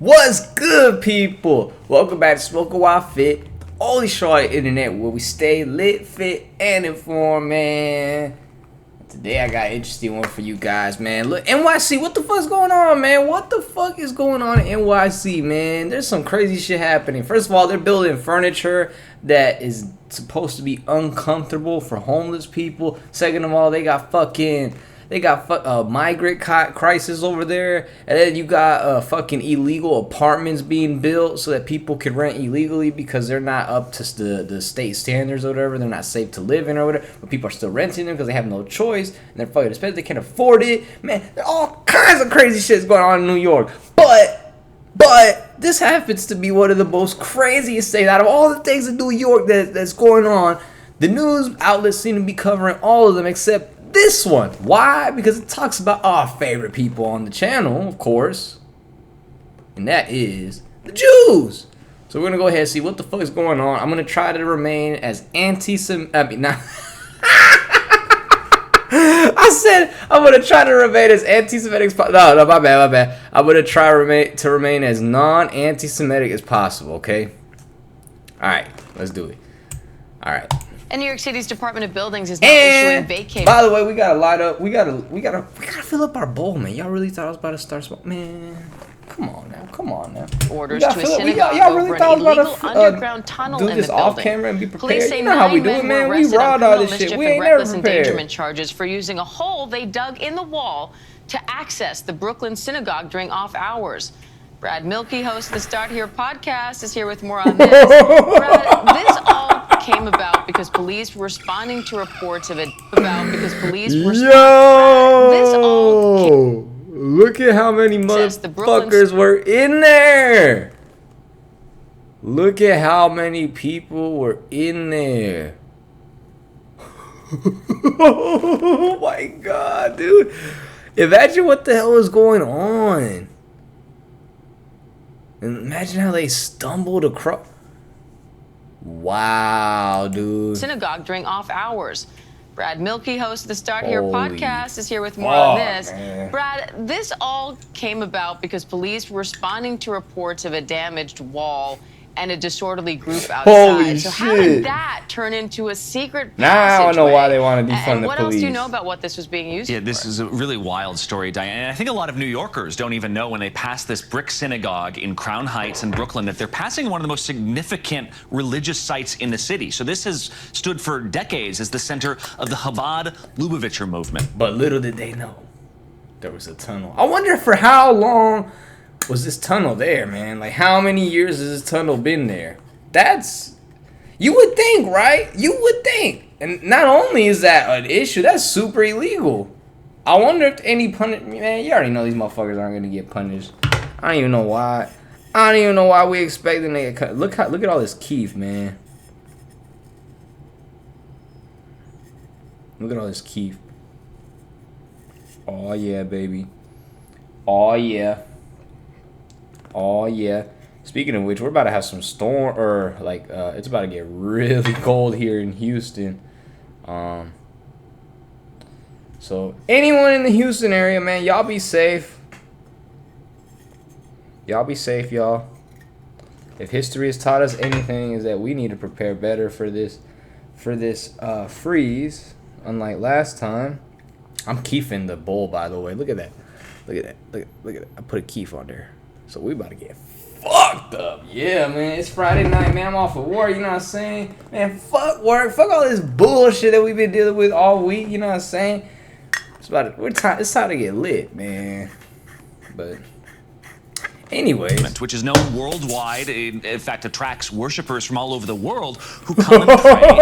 What's good, people? Welcome back to Smoke a While Fit, the only show on the internet where we stay lit, fit, and informed, man. Today I got an interesting one for you guys, man. Look, NYC, what the fuck's going on, man? What the fuck is going on in NYC, man? There's some crazy shit happening. First of all, they're building furniture that is supposed to be uncomfortable for homeless people. Second of all, they got migrant crisis over there, and then you got fucking illegal apartments being built so that people can rent illegally because they're not up to the state standards or whatever. They're not safe to live in or whatever, but people are still renting them because they have no choice and they're fucking expensive. They can't afford it, man. There are all kinds of crazy shit's going on in New York, but this happens to be one of the most craziest things out of all the things in New York that's going on. The news outlets seem to be covering all of them except this one. Why? Because it talks about our favorite people on the channel, of course, and that is the Jews. So we're gonna go ahead and see what the fuck is going on. I'm gonna try to remain as I said I'm gonna try to remain as anti-Semitic as possible. No, my bad. I'm gonna try to remain as non-anti-Semitic as possible. Okay. All right, let's do it. All right. And New York City's Department of Buildings is now issuing vacate. By the way, we gotta light up. We gotta fill up our bowl, man. Y'all really thought I was about to start smoking? Man, come on now. Orders to a synagogue over an illegal underground tunnel do in this the off building. camera and be prepared. Police say you know how we do it, man. We robbed all this shit. We ain't never prepared. Endangerment charges for using a hole they dug in the wall to access the Brooklyn synagogue during off hours. Brad Milkey, host of the Start Here podcast, is here with more on this. Brad, this all came about because police were responding to reports of it. Look at how many motherfuckers were in there. Look at how many people were in there. Oh my god, dude. Imagine what the hell is going on. And imagine how they stumbled across. Wow, dude. Synagogue during off hours. Brad Milkey, host of the Start Here podcast, is here with more on this. Man. Brad, this all came about because police were responding to reports of a damaged wall and a disorderly group outside. Holy so shit. How did that turn into a secret passageway? Now I know why they want to defund the police. And what else do you know about what this was being used for? Yeah, this is a really wild story, Diane. And I think a lot of New Yorkers don't even know when they pass this brick synagogue in Crown Heights in Brooklyn that they're passing one of the most significant religious sites in the city. So this has stood for decades as the center of the Chabad Lubavitcher movement. But little did they know there was a tunnel. I wonder for how long was this tunnel there, man? Like, how many years has this tunnel been there? You would think, right? You would think. And not only is that an issue, that's super illegal. I wonder if any punishment, man, you already know these motherfuckers aren't gonna get punished. I don't even know why. We expect them to get cut. Look at all this keef, man. Look at all this keef. Oh yeah, baby. Oh yeah. Oh yeah. Speaking of which, we're about to have some storm, or like it's about to get really cold here in Houston. So anyone in the Houston area, man, y'all be safe. Y'all be safe, y'all. If history has taught us anything, is that we need to prepare better for this freeze. Unlike last time. I'm keefing the bowl, by the way. Look at that. Look at that. I put a keef on there. So we about to get fucked up. Yeah, man. It's Friday night, man. I'm off of work, you know what I'm saying? Man, fuck work. Fuck all this bullshit that we've been dealing with all week, you know what I'm saying? It's time to get lit, man. But anyway, which is known worldwide, in fact attracts worshipers from all over the world who come and pray.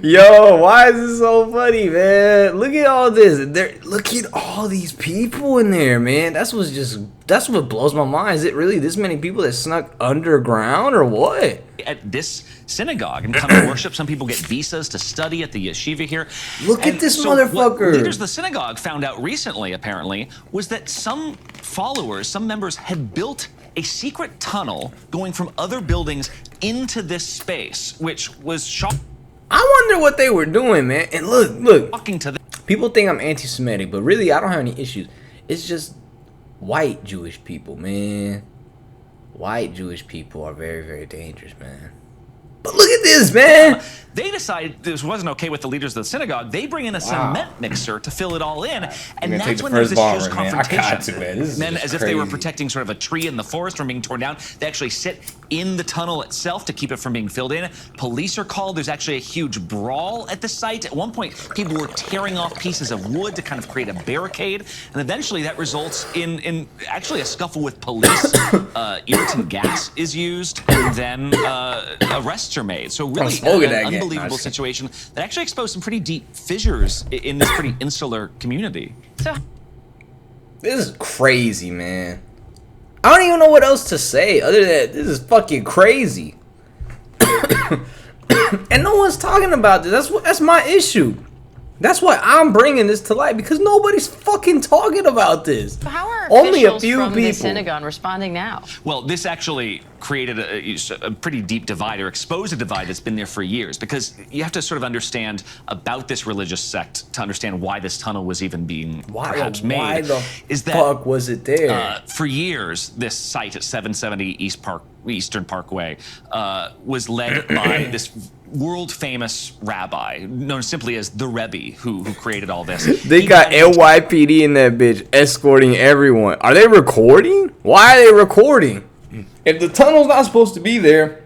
Yo, why is this so funny, man? Look at all this. Look at all these people in there, man. That's what blows my mind. Is it really this many people that snuck underground or what? At this synagogue and come to worship. Some people get visas to study at the yeshiva here. Look at this motherfucker. What leaders of the synagogue found out recently, apparently, was that some members had built a secret tunnel going from other buildings into this space, which was shocking. I wonder what they were doing, man. And look. Talking to them. People think I'm anti-Semitic, but really I don't have any issues. It's just white Jewish people, man. White Jewish people are very, very dangerous, man. But look at this, man. They decide this wasn't okay with the leaders of the synagogue. They bring in a cement mixer to fill it all in, and that's when there's this huge confrontation. Man. And then, as if they were protecting sort of a tree in the forest from being torn down, they actually sit in the tunnel itself to keep it from being filled in. Police are called. There's actually a huge brawl at the site. At one point, people were tearing off pieces of wood to kind of create a barricade, and eventually that results in actually a scuffle with police. Irritant gas is used, and then arrests are made. So really, an unbelievable situation that actually exposed some pretty deep fissures in this pretty insular community. So this is crazy, man. I don't even know what else to say other than this is fucking crazy. And no one's talking about this. That's my issue. That's why I'm bringing this to light, because nobody's fucking talking about this. how are only a officials few from people the synagogue responding now? Well, this actually created a pretty deep divide, or exposed a divide that's been there for years, because you have to sort of understand about this religious sect to understand why this tunnel was even being perhaps made. Why the fuck was it there? For years, this site at 770 Eastern Parkway was led by this world-famous rabbi known simply as the Rebbe, who created all this. They got NYPD in that bitch escorting everyone. Are they recording? Why are they recording? If the tunnel's not supposed to be there,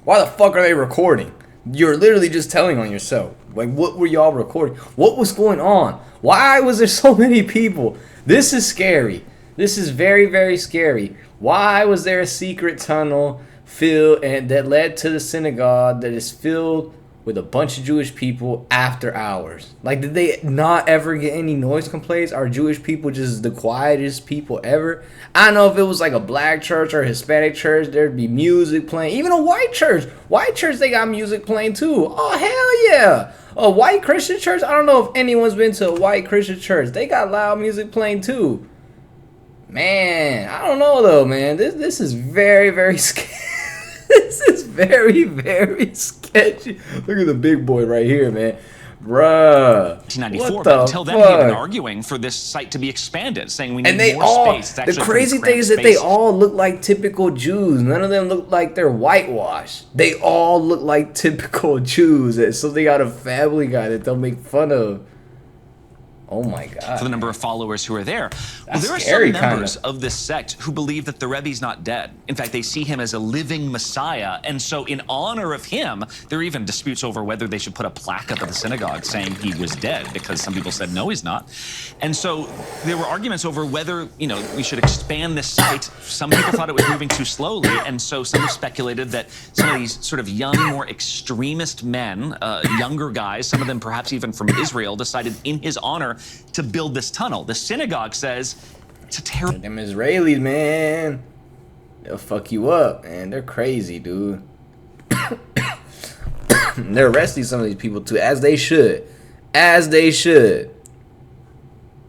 why the fuck are they recording? You're literally just telling on yourself. Like, what were y'all recording? What was going on? Why was there so many people? This is scary. This is very, very scary. Why was there a secret tunnel filled and that led to the synagogue that is filled with a bunch of Jewish people after hours? Like, did they not ever get any noise complaints? Are Jewish people just the quietest people ever? I don't know if it was like a black church or a Hispanic church, there'd be music playing. Even a white church. White church, they got music playing too. Oh, hell yeah. A white Christian church? I don't know if anyone's been to a white Christian church. They got loud music playing too. Man, I don't know though, man. This is very, very scary. This is very, very sketchy. Look at the big boy right here, man. Bruh. 1994, but until then, they've been arguing for this site to be expanded, saying we need more space. It's the crazy thing is that they all look like typical Jews. None of them look like they're whitewashed. They all look like typical Jews. So they got a Family Guy that they'll make fun of. Oh my God. For the number of followers who are there. That's there are scary, some members of this sect who believe that the Rebbe's not dead. In fact, they see him as a living Messiah. And so in honor of him, there are even disputes over whether they should put a plaque up at the synagogue saying he was dead, because some people said, no, he's not. And so there were arguments over whether, we should expand this site. Some people thought it was moving too slowly. And so some have speculated that some of these sort of young, more extremist men, younger guys, some of them perhaps even from Israel, decided in his honor to build this tunnel. The synagogue says it's a terrible. Them Israelis, man, they'll fuck you up, man. They're crazy, dude. They're arresting some of these people too, as they should. As they should.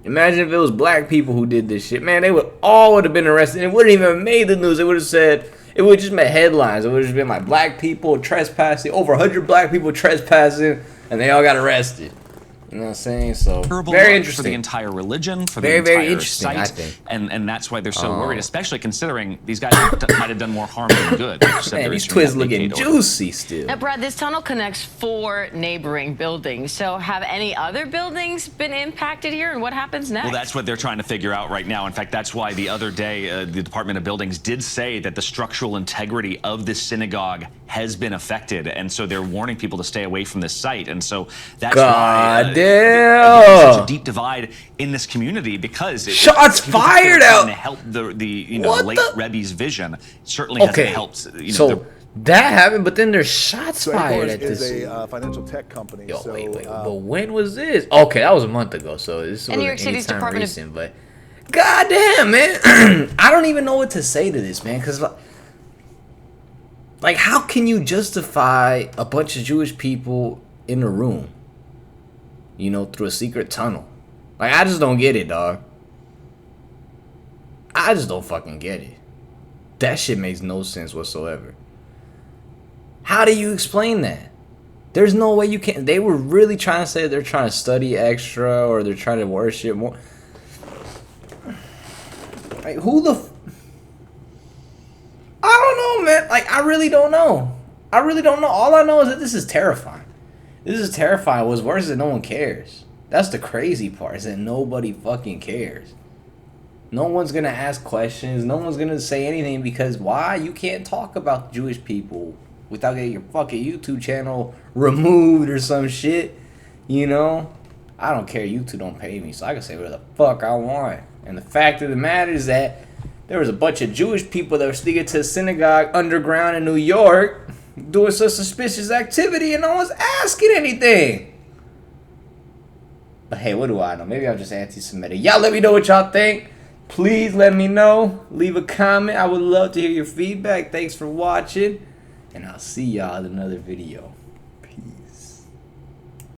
Imagine if it was black people who did this shit, man. They would have been arrested. It wouldn't even have made the news. It would have said, it would just made headlines. It would have just been like black people trespassing, over 100 black people trespassing, and they all got arrested. You know what I'm saying? So very interesting for the entire religion, for very, the entire very interesting, site, I think. And that's why they're so worried, especially considering these guys might have done more harm than good. Man, these twists looking juicy still. Now, Brad, this tunnel connects 4 neighboring buildings. So have any other buildings been impacted here, and what happens next? Well, that's what they're trying to figure out right now. In fact, that's why the other day the Department of Buildings did say that the structural integrity of this synagogue has been affected, and so they're warning people to stay away from this site. And so that's why damn. There's such a deep divide in this community, because shots fired out to help the late Rebbe's vision. It certainly hasn't helped. So that happened, but then there's shots fired at this. Is a financial tech company. Yo, so, wait, but when was this? Okay, that was a month ago, so this was New York City's Department recent, but goddamn, man, I don't even know what to say to this, man, because like, how can you justify a bunch of Jewish people in a room, through a secret tunnel? Like, I just don't get it, dog. I just don't fucking get it. That shit makes no sense whatsoever. How do you explain that? There's no way you can. They were really trying to say they're trying to study extra or they're trying to worship more. Like, who the... I don't know, man. Like, I really don't know. I really don't know. All I know is that this is terrifying. This is terrifying. What's worse is that no one cares. That's the crazy part, is that nobody fucking cares. No one's going to ask questions. No one's going to say anything because why? You can't talk about Jewish people without getting your fucking YouTube channel removed or some shit. You know? I don't care. YouTube don't pay me, so I can say whatever the fuck I want. And the fact of the matter is that there was a bunch of Jewish people that were sneaking to a synagogue underground in New York doing some suspicious activity and no one's asking anything. But hey, what do I know? Maybe I'm just anti-Semitic. Y'all let me know what y'all think. Please let me know. Leave a comment. I would love to hear your feedback. Thanks for watching. And I'll see y'all in another video.